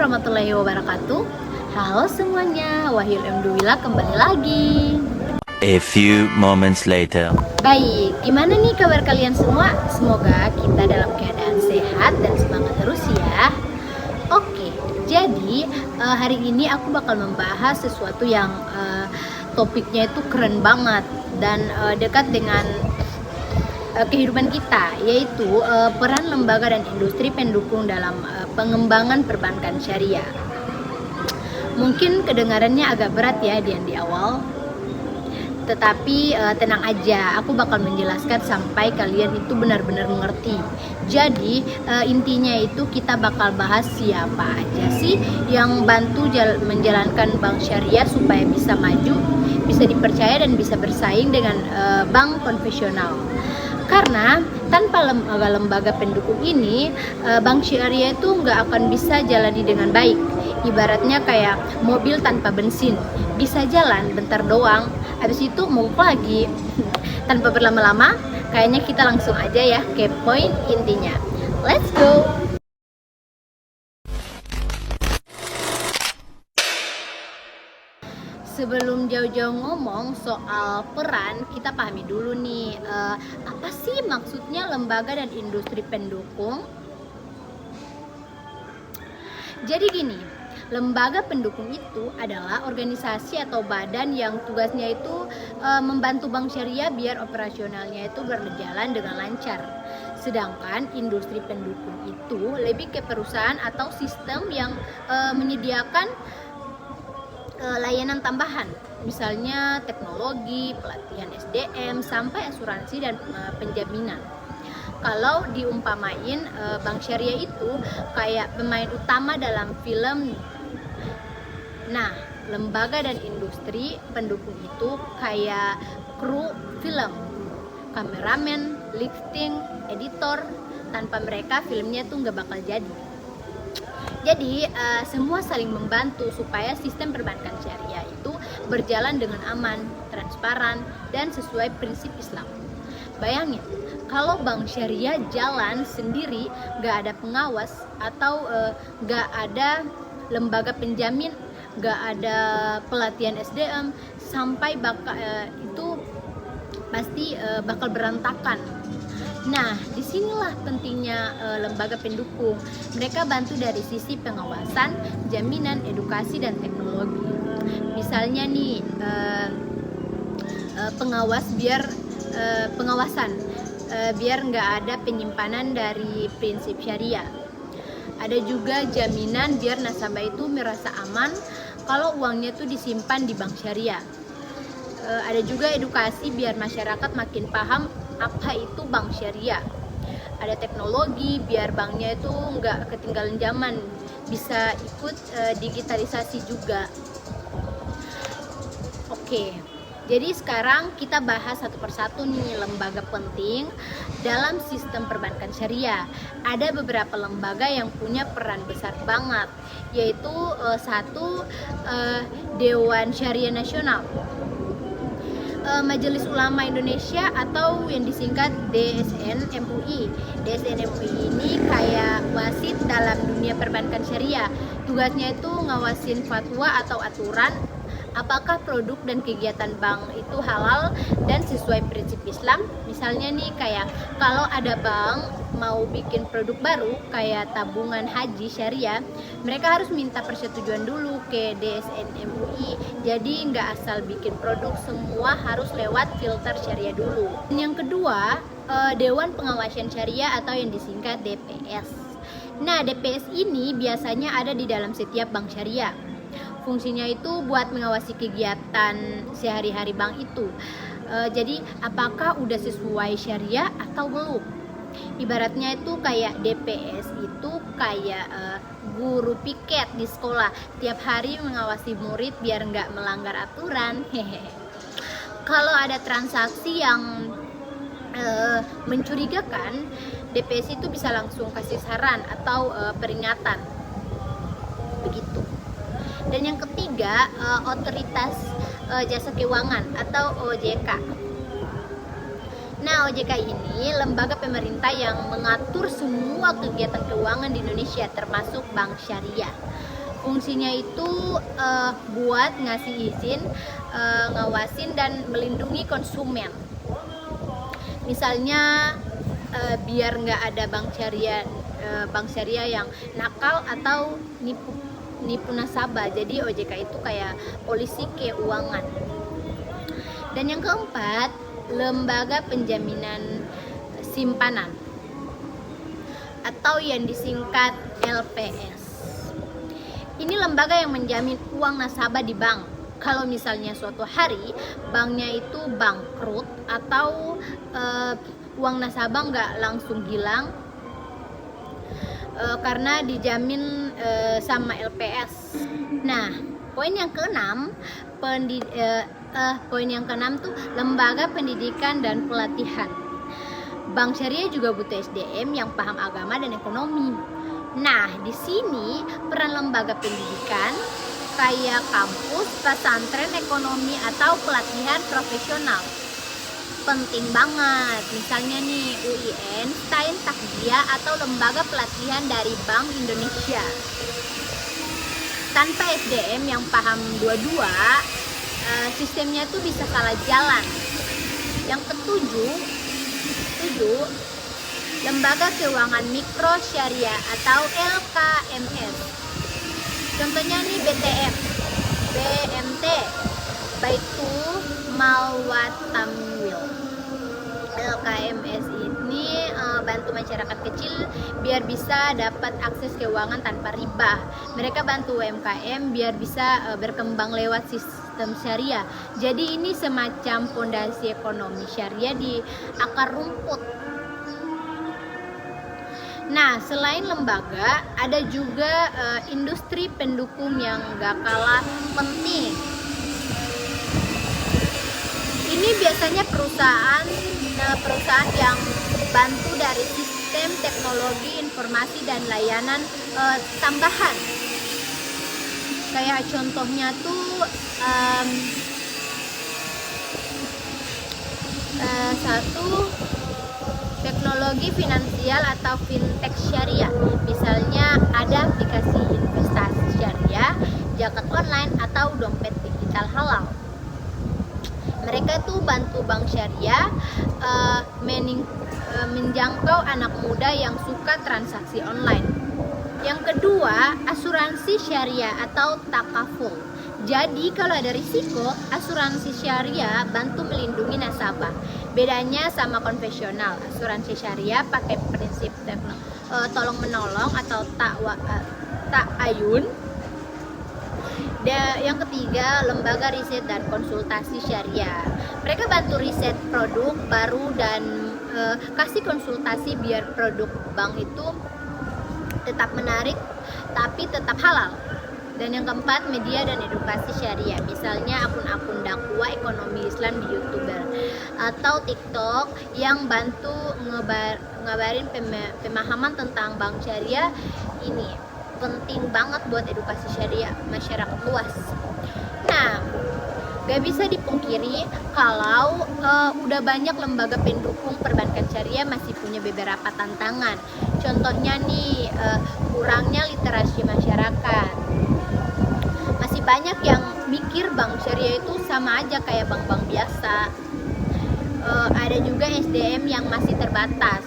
warahmatullahi wabarakatuh. Halo semuanya, Wahyu Alhamdulillah kembali lagi. A few moments later. Baik, gimana nih kabar kalian semua? Semoga kita dalam keadaan sehat dan semangat terus ya. Oke, jadi hari ini aku bakal membahas sesuatu yang topiknya itu keren banget dan dekat dengan kehidupan kita, yaitu peran lembaga dan industri pendukung dalam pengembangan perbankan syariah. Mungkin kedengarannya agak berat ya di awal, tetapi tenang aja, aku bakal menjelaskan sampai kalian itu benar-benar mengerti. Jadi intinya itu kita bakal bahas siapa aja sih yang bantu menjalankan bank syariah supaya bisa maju, bisa dipercaya dan bisa bersaing dengan bank konvensional. Karena tanpa lembaga pendukung ini, bank syariah itu nggak akan bisa jalani dengan baik. Ibaratnya kayak mobil tanpa bensin, bisa jalan bentar doang, habis itu mogok lagi. Tanpa berlama-lama, kayaknya kita langsung aja ya ke poin intinya. Let's go! Sebelum jauh-jauh ngomong soal peran, kita pahami dulu nih, apa sih maksudnya lembaga dan industri pendukung? Jadi gini, lembaga pendukung itu adalah organisasi atau badan yang tugasnya itu membantu bank syariah biar operasionalnya itu berjalan dengan lancar. Sedangkan industri pendukung itu lebih ke perusahaan atau sistem yang menyediakan layanan tambahan, misalnya teknologi, pelatihan SDM, sampai asuransi dan penjaminan. Kalau diumpamain, bank syariah itu kayak pemain utama dalam film. Nah, lembaga dan industri pendukung itu kayak kru film, kameramen, lifting, editor. Tanpa mereka filmnya tuh nggak bakal jadi. Jadi semua saling membantu supaya sistem perbankan syariah itu berjalan dengan aman, transparan, dan sesuai prinsip Islam. Bayangin, kalau bank syariah jalan sendiri, gak ada pengawas atau gak ada lembaga penjamin, gak ada pelatihan SDM, sampai itu pasti bakal berantakan. Nah, disinilah pentingnya lembaga pendukung. Mereka bantu dari sisi pengawasan, jaminan, edukasi, dan teknologi. Misalnya nih, pengawasan biar nggak ada penyimpanan dari prinsip syariah. Ada juga jaminan biar nasabah itu merasa aman kalau uangnya itu disimpan di bank syariah. Ada juga edukasi biar masyarakat makin paham apa itu bank syariah. Ada teknologi biar banknya itu nggak ketinggalan zaman, bisa ikut digitalisasi juga. Oke, jadi sekarang kita bahas satu persatu nih lembaga penting dalam sistem perbankan syariah. Ada beberapa lembaga yang punya peran besar banget, yaitu satu, Dewan Syariah Nasional, Majelis Ulama Indonesia atau yang disingkat DSN MUI. DSN MUI ini kayak wasit dalam dunia perbankan syariah. Tugasnya itu ngawasin fatwa atau aturan apakah produk dan kegiatan bank itu halal dan sesuai prinsip Islam. Misalnya nih kayak kalau ada bank mau bikin produk baru kayak tabungan haji syariah, mereka harus minta persetujuan dulu ke DSN MUI. Jadi nggak asal bikin produk, semua harus lewat filter syariah dulu. Yang kedua, Dewan Pengawasan Syariah atau yang disingkat DPS. Nah, DPS ini biasanya ada di dalam setiap bank syariah. Fungsinya itu buat mengawasi kegiatan sehari-hari bank itu. Jadi apakah udah sesuai syariah atau belum? Ibaratnya itu kayak DPS itu kayak guru piket di sekolah, tiap hari mengawasi murid biar nggak melanggar aturan. Kalau ada transaksi yang mencurigakan, DPS itu bisa langsung kasih saran atau peringatan, begitu. Dan yang ketiga, Otoritas Jasa Keuangan atau OJK. Nah, OJK ini lembaga pemerintah yang mengatur semua kegiatan keuangan di Indonesia termasuk bank syariah. Fungsinya itu buat ngasih izin, ngawasin dan melindungi konsumen. Misalnya biar nggak ada bank syariah yang nakal atau nipu nasabah. Jadi OJK itu kayak polisi keuangan. Dan yang keempat, lembaga penjaminan simpanan atau yang disingkat LPS. Ini lembaga yang menjamin uang nasabah di bank. Kalau misalnya suatu hari banknya itu bangkrut atau uang nasabah nggak langsung hilang karena dijamin sama LPS. Nah, poin yang keenam, tuh lembaga pendidikan dan pelatihan. Bank syariah juga butuh SDM yang paham agama dan ekonomi. Nah, di sini peran lembaga pendidikan kayak kampus, pesantren ekonomi atau pelatihan profesional penting banget. Misalnya nih UIN, Stein Takdia atau lembaga pelatihan dari Bank Indonesia. Tanpa SDM yang paham dua-dua, sistemnya tuh bisa salah jalan. Yang ketujuh, lembaga keuangan mikro syariah atau LKMS. Contohnya nih BTM, BMT, Baitul Mal wa Tamwil. LKMS ini bantu masyarakat kecil biar bisa dapat akses keuangan tanpa riba. Mereka bantu UMKM biar bisa berkembang lewat sistem syariah. Jadi ini semacam fondasi ekonomi syariah di akar rumput. Nah, selain lembaga, ada juga industri pendukung yang gak kalah penting. Ini biasanya perusahaan yang bantu dari sistem teknologi informasi dan layanan tambahan. Kayak contohnya tuh satu, teknologi finansial atau fintech syariah. Misalnya ada aplikasi investasi syariah, zakat online atau dompet digital halal. Mereka tuh bantu bank syariah menjangkau anak muda yang suka transaksi online. Yang kedua, asuransi syariah atau takaful. Jadi kalau ada risiko, asuransi syariah bantu melindungi nasabah. Bedanya sama konvensional, asuransi syariah pakai prinsip tolong menolong atau ta'ayun. Yang ketiga, lembaga riset dan konsultasi syariah. Mereka bantu riset produk baru dan kasih konsultasi biar produk bank itu tetap menarik tapi tetap halal. Dan yang keempat, media dan edukasi syariah. Misalnya akun-akun dakwah ekonomi Islam di YouTuber atau TikTok yang bantu ngabarin pemahaman tentang bank syariah. Ini penting banget buat edukasi syariah masyarakat luas. Nah, gak bisa dipungkiri kalau udah banyak lembaga pendukung perbankan syariah masih punya beberapa tantangan. Contohnya nih, kurangnya literasi masyarakat. Masih banyak yang mikir bank syariah itu sama aja kayak bank-bank biasa. Ada juga SDM yang masih terbatas,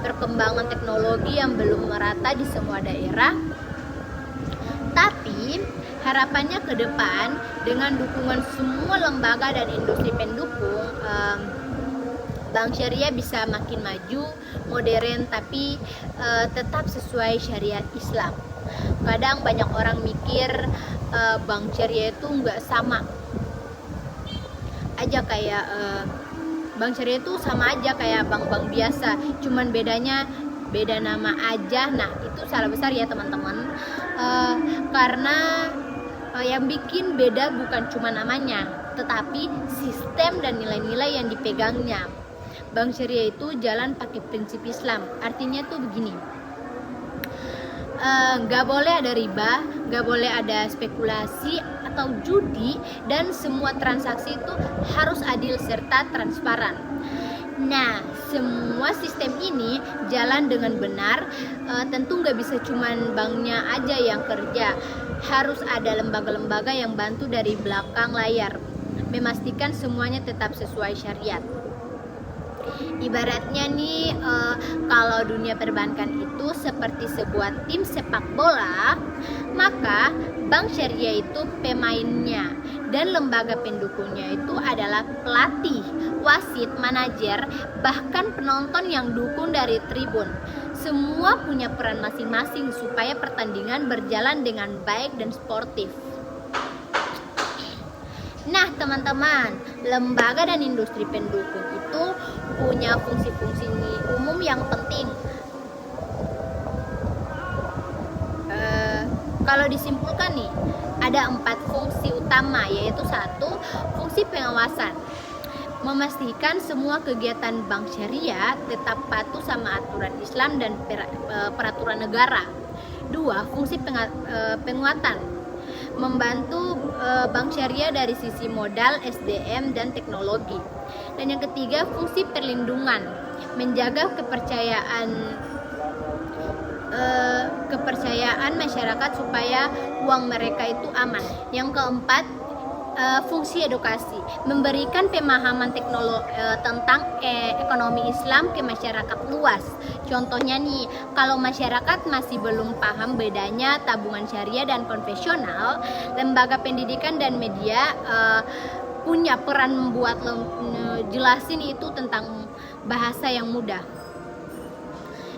perkembangan teknologi yang belum merata di semua daerah. Tapi harapannya ke depan dengan dukungan semua lembaga dan industri pendukung, bank syariah bisa makin maju, modern tapi tetap sesuai syariat Islam. Kadang banyak orang mikir bank syariah itu nggak sama aja kayak bank syariah itu sama aja kayak bank-bank biasa, cuman beda nama aja. Nah, itu salah besar ya teman-teman, karena yang bikin beda bukan cuma namanya, tetapi sistem dan nilai-nilai yang dipegangnya. Bank syariah itu jalan pakai prinsip Islam. Artinya tuh begini, nggak boleh ada riba, nggak boleh ada spekulasi atau judi, dan semua transaksi itu harus adil serta transparan. Nah, semua sistem ini jalan dengan benar. Tentu nggak bisa cuman banknya aja yang kerja, harus ada lembaga-lembaga yang bantu dari belakang layar, memastikan semuanya tetap sesuai syariat. Ibaratnya nih, kalau dunia perbankan itu seperti sebuah tim sepak bola, maka bank syariah itu pemainnya dan lembaga pendukungnya itu adalah pelatih, wasit, manajer, bahkan penonton yang dukung dari tribun. Semua punya peran masing-masing supaya pertandingan berjalan dengan baik dan sportif. Nah, teman-teman, lembaga dan industri pendukung itu punya fungsi-fungsi umum yang penting. Kalau disimpulkan nih, ada 4 fungsi utama, yaitu 1, fungsi pengawasan, memastikan semua kegiatan bank syariah tetap patuh sama aturan Islam dan peraturan negara. 2, fungsi penguatan, membantu bank syariah dari sisi modal, SDM, dan teknologi. Dan yang ketiga, fungsi perlindungan, menjaga kepercayaan masyarakat supaya uang mereka itu aman. Yang keempat, fungsi edukasi, memberikan pemahaman tentang ekonomi Islam ke masyarakat luas. Contohnya nih, kalau masyarakat masih belum paham bedanya tabungan syariah dan konvensional, lembaga pendidikan dan media punya peran membuat jelasin itu tentang bahasa yang mudah.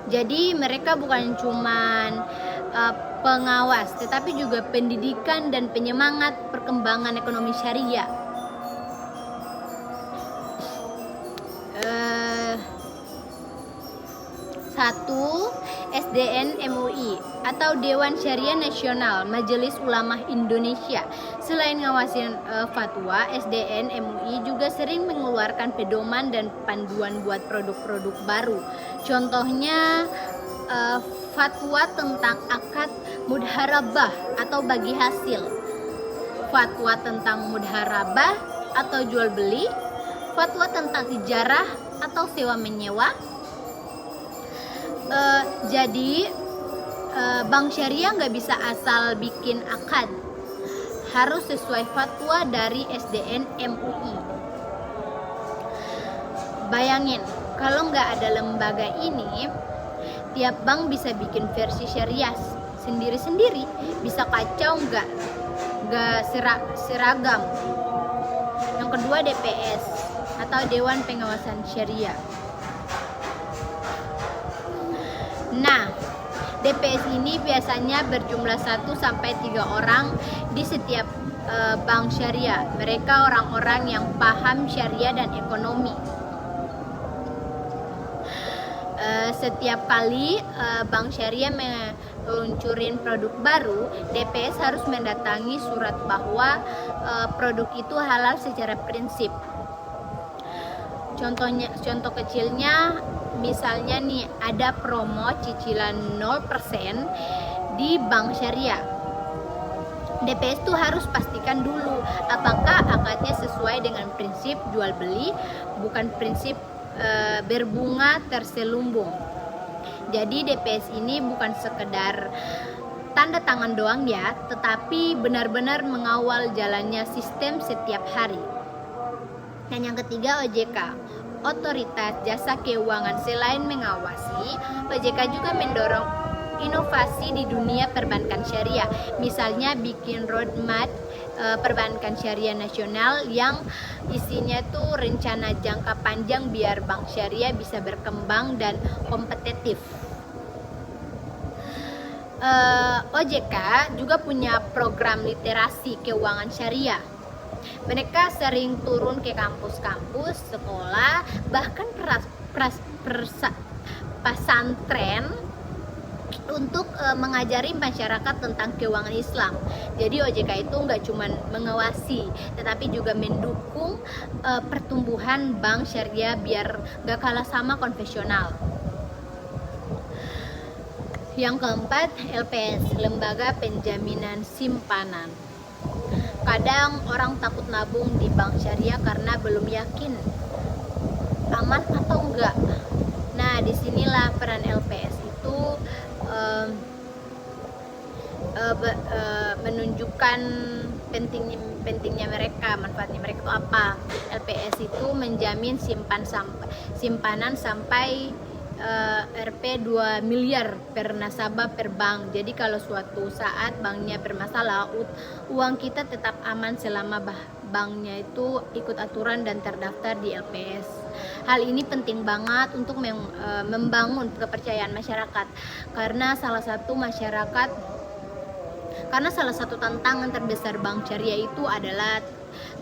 Jadi mereka bukan cuman pengawas, tetapi juga pendidikan dan penyemangat perkembangan ekonomi syariah. Satu, SDN MUI atau Dewan Syariah Nasional Majelis Ulama Indonesia. Selain ngawasin fatwa, SDN MUI juga sering mengeluarkan pedoman dan panduan buat produk-produk baru. Contohnya fatwa tentang akad mudharabah atau bagi hasil, fatwa tentang mudharabah atau jual beli, fatwa tentang ijarah atau sewa menyewa. Jadi bank syariah nggak bisa asal bikin akad, harus sesuai fatwa dari SDN MUI. Bayangin, kalau nggak ada lembaga ini, tiap bank bisa bikin versi syariah sendiri-sendiri, bisa kacau, nggak seragam. Yang kedua, DPS atau Dewan Pengawasan Syariah. Nah, DPS ini biasanya berjumlah 1-3 orang di setiap bank syariah. Mereka orang-orang yang paham syariah dan ekonomi. Setiap kali bank syariah meluncurin produk baru, DPS harus mendatangi surat bahwa produk itu halal secara prinsip. Contoh kecilnya, misalnya nih, ada promo cicilan 0% di bank syariah. DPS tuh harus pastikan dulu apakah akadnya sesuai dengan prinsip jual beli, bukan prinsip berbunga terselubung. Jadi DPS ini bukan sekedar tanda tangan doang ya, tetapi benar-benar mengawal jalannya sistem setiap hari. Dan yang ketiga, OJK, Otoritas Jasa Keuangan. Selain mengawasi, OJK juga mendorong inovasi di dunia perbankan syariah. Misalnya bikin roadmap perbankan syariah nasional yang isinya tuh rencana jangka panjang biar bank syariah bisa berkembang dan kompetitif. OJK juga punya program literasi keuangan syariah. Mereka sering turun ke kampus-kampus, sekolah, bahkan pesantren untuk mengajari masyarakat tentang keuangan Islam. Jadi OJK itu nggak cuma mengawasi, tetapi juga mendukung pertumbuhan bank syariah biar nggak kalah sama konvensional. Yang keempat, LPS, Lembaga Penjaminan Simpanan. Kadang orang takut nabung di bank syariah karena belum yakin aman atau enggak. Nah, disinilah peran LPS itu menunjukkan pentingnya mereka, manfaatnya mereka itu apa. LPS itu menjamin simpanan sampai Rp 2 miliar per nasabah per bank. Jadi kalau suatu saat banknya bermasalah, uang kita tetap aman selama banknya itu ikut aturan dan terdaftar di LPS. Hal ini penting banget untuk membangun kepercayaan masyarakat, karena salah satu tantangan terbesar bank syariah itu adalah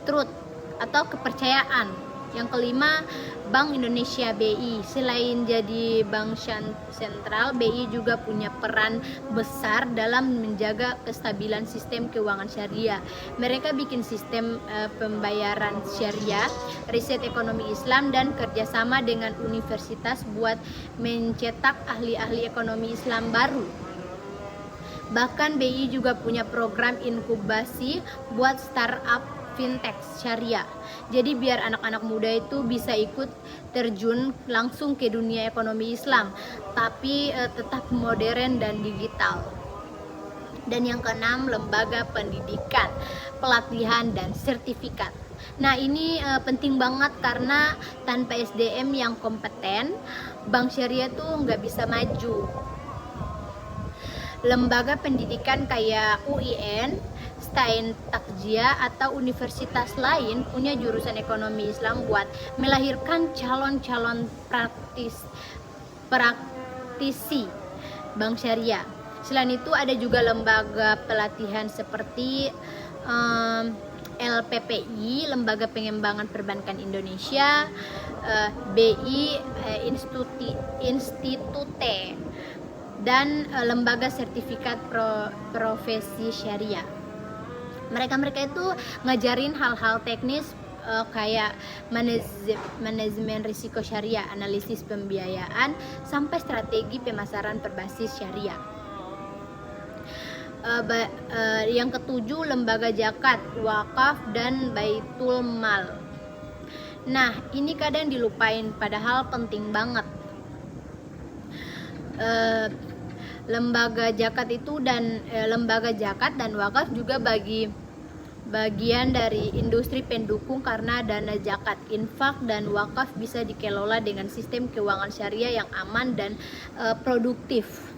truth atau kepercayaan. Yang kelima, Bank Indonesia BI. Selain jadi bank sentral, BI juga punya peran besar dalam menjaga kestabilan sistem keuangan syariah. Mereka bikin sistem pembayaran syariah, riset ekonomi Islam, dan kerjasama dengan universitas buat mencetak ahli-ahli ekonomi Islam baru. Bahkan BI juga punya program inkubasi buat startup fintech syariah. Jadi biar anak-anak muda itu bisa ikut terjun langsung ke dunia ekonomi Islam, tapi tetap modern dan digital. Dan yang keenam, lembaga pendidikan, pelatihan, dan sertifikat. Nah, ini penting banget karena tanpa SDM yang kompeten, bank syariah tuh nggak bisa maju. Lembaga pendidikan kayak UIN, Stein Takjia, atau universitas lain punya jurusan ekonomi Islam buat melahirkan calon-calon praktisi bank syariah. Selain itu ada juga lembaga pelatihan seperti LPPI, Lembaga Pengembangan Perbankan Indonesia, BI Institute, dan lembaga sertifikat profesi syariah. Mereka itu ngajarin hal-hal teknis kayak manajemen risiko syariah, analisis pembiayaan, sampai strategi pemasaran berbasis syariah. Yang ketujuh, lembaga zakat, wakaf, dan baitul mal. Nah, ini kadang dilupain padahal penting banget. Lembaga zakat dan wakaf juga bagian dari industri pendukung, karena dana zakat, infak, dan wakaf bisa dikelola dengan sistem keuangan syariah yang aman dan produktif.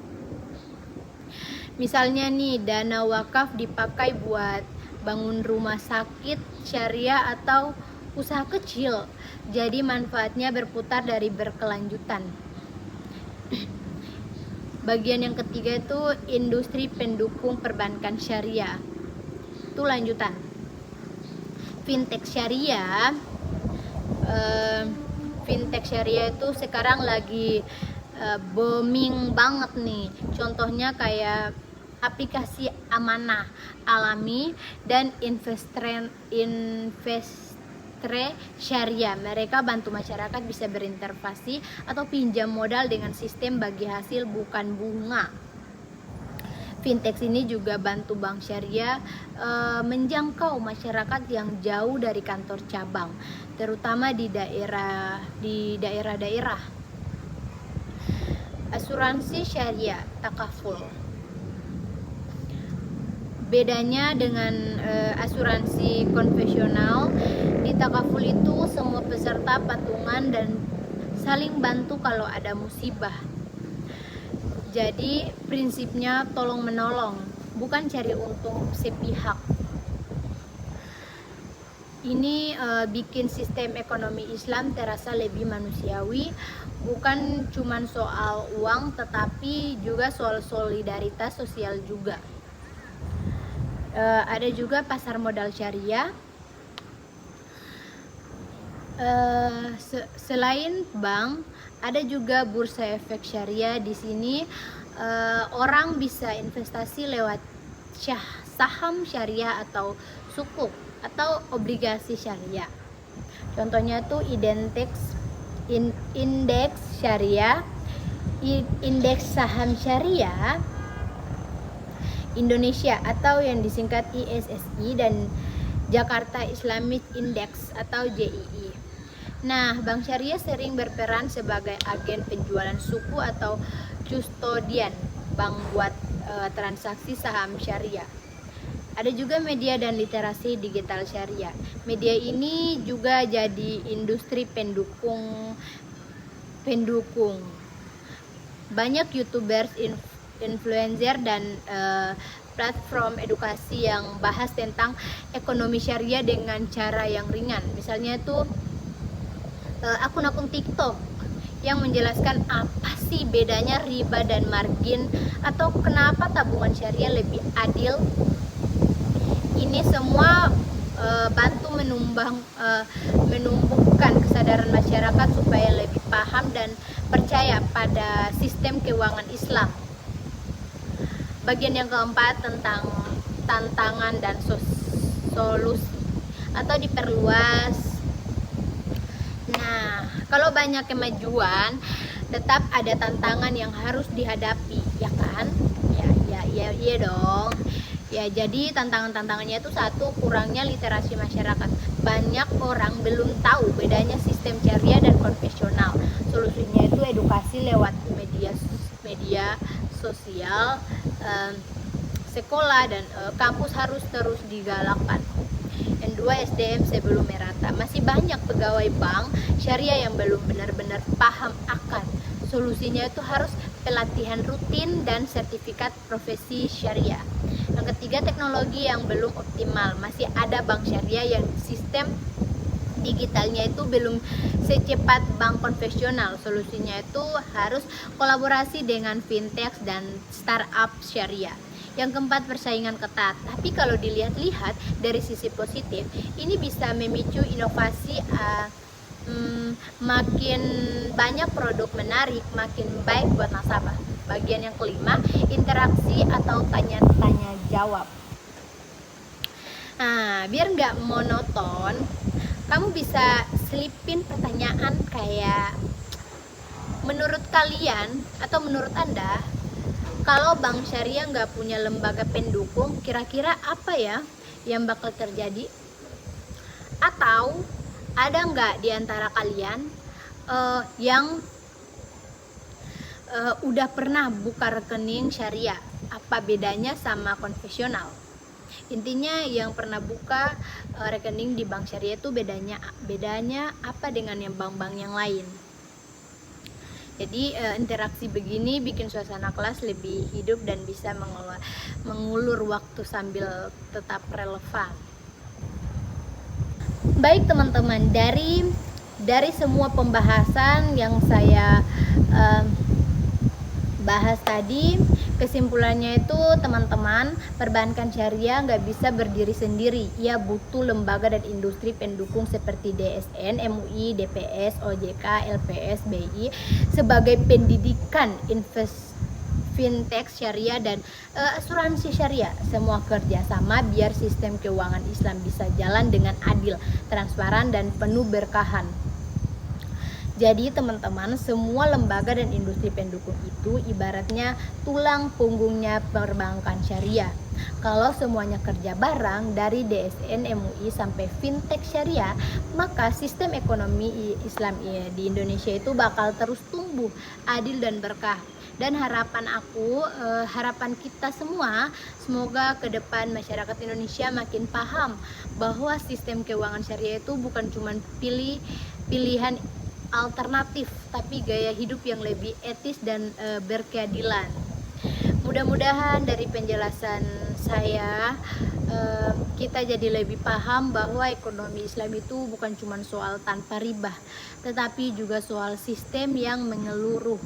Misalnya nih, dana wakaf dipakai buat bangun rumah sakit syariah atau usaha kecil, jadi manfaatnya berputar dari berkelanjutan. Bagian yang ketiga itu industri pendukung perbankan syariah. Itu lanjutan. Fintech syariah. Fintech syariah itu sekarang lagi booming banget nih. Contohnya kayak aplikasi Amanah Alami dan Investre Syariah. Mereka bantu masyarakat bisa berinvestasi atau pinjam modal dengan sistem bagi hasil bukan bunga. Fintech ini juga bantu bank syariah menjangkau masyarakat yang jauh dari kantor cabang, terutama di daerah-daerah. Asuransi syariah, takaful. Bedanya dengan asuransi konvensional, di takaful itu semua peserta patungan dan saling bantu kalau ada musibah. Jadi prinsipnya tolong menolong, bukan cari untung sepihak. Ini bikin sistem ekonomi Islam terasa lebih manusiawi, bukan cuma soal uang tetapi juga soal solidaritas sosial juga. Ada juga pasar modal syariah. Selain bank, ada juga bursa efek syariah. Di sini orang bisa investasi lewat saham syariah atau sukuk atau obligasi syariah. Contohnya tuh indeks syariah, indeks saham syariah Indonesia atau yang disingkat ISSI, dan Jakarta Islamic Index atau JII. Nah, bank syariah sering berperan sebagai agen penjualan suku atau custodian bank buat transaksi saham syariah. Ada juga media dan literasi digital syariah. Media ini juga jadi industri pendukung. Banyak YouTubers, influencer dan platform edukasi yang bahas tentang ekonomi syariah dengan cara yang ringan. Misalnya itu akun-akun TikTok yang menjelaskan apa sih bedanya riba dan margin, atau kenapa tabungan syariah lebih adil. Ini semua bantu menumbuhkan kesadaran masyarakat supaya lebih paham dan percaya pada sistem keuangan Islam. Bagian yang keempat tentang tantangan dan solusi atau diperluas. Nah, kalau banyak kemajuan, tetap ada tantangan yang harus dihadapi, ya kan? Iya dong. Ya, jadi tantangannya itu satu, kurangnya literasi masyarakat. Banyak orang belum tahu bedanya sistem syariah dan konvensional. Solusinya itu edukasi lewat media sosial, sekolah dan kampus harus terus digalakkan. Yang dua, SDM sebelum merata. Masih banyak pegawai bank syariah yang belum benar-benar paham akan. Solusinya itu harus pelatihan rutin dan sertifikat profesi syariah. Yang ketiga, teknologi yang belum optimal. Masih ada bank syariah yang sistem digitalnya itu belum secepat bank konvensional. Solusinya itu harus kolaborasi dengan fintech dan startup syariah. Yang keempat, persaingan ketat. Tapi kalau dilihat-lihat dari sisi positif, ini bisa memicu inovasi, makin banyak produk menarik, makin baik buat nasabah. Bagian yang kelima, interaksi atau tanya-tanya jawab. Nah, biar nggak monoton, kamu bisa selipin pertanyaan kayak, menurut kalian atau menurut Anda, kalau bank syariah nggak punya lembaga pendukung, kira-kira apa ya yang bakal terjadi? Atau ada nggak di antara kalian yang udah pernah buka rekening syariah? Apa bedanya sama konvensional? Intinya yang pernah buka rekening di bank syariah itu bedanya apa dengan yang bank-bank yang lain? Jadi interaksi begini bikin suasana kelas lebih hidup dan bisa mengulur waktu sambil tetap relevan. Baik teman-teman, dari semua pembahasan yang saya bahas tadi, kesimpulannya itu teman-teman, perbankan syariah nggak bisa berdiri sendiri. Ia butuh lembaga dan industri pendukung seperti DSN, MUI, DPS, OJK, LPS, BI sebagai pendidikan fintech syariah dan asuransi syariah. Semua kerjasama biar sistem keuangan Islam bisa jalan dengan adil, transparan dan penuh berkahan. Jadi teman-teman, semua lembaga dan industri pendukung itu ibaratnya tulang punggungnya perbankan syariah. Kalau semuanya kerja bareng dari DSN, MUI sampai fintech syariah, maka sistem ekonomi Islam di Indonesia itu bakal terus tumbuh, adil dan berkah. Dan harapan aku, harapan kita semua, semoga ke depan masyarakat Indonesia makin paham bahwa sistem keuangan syariah itu bukan cuma pilihan alternatif, tapi gaya hidup yang lebih etis dan berkeadilan. Mudah-mudahan dari penjelasan saya kita jadi lebih paham bahwa ekonomi Islam itu bukan cuma soal tanpa riba, tetapi juga soal sistem yang menyeluruh.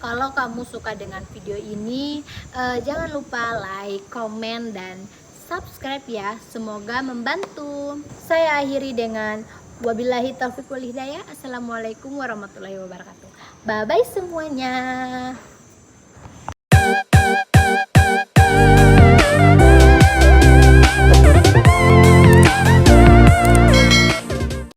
Kalau kamu suka dengan video ini, jangan lupa like, komen, dan subscribe ya. Semoga membantu. Saya akhiri dengan wabillahi taufiq wal hidayah. Assalamualaikum warahmatullahi wabarakatuh. Bye bye semuanya.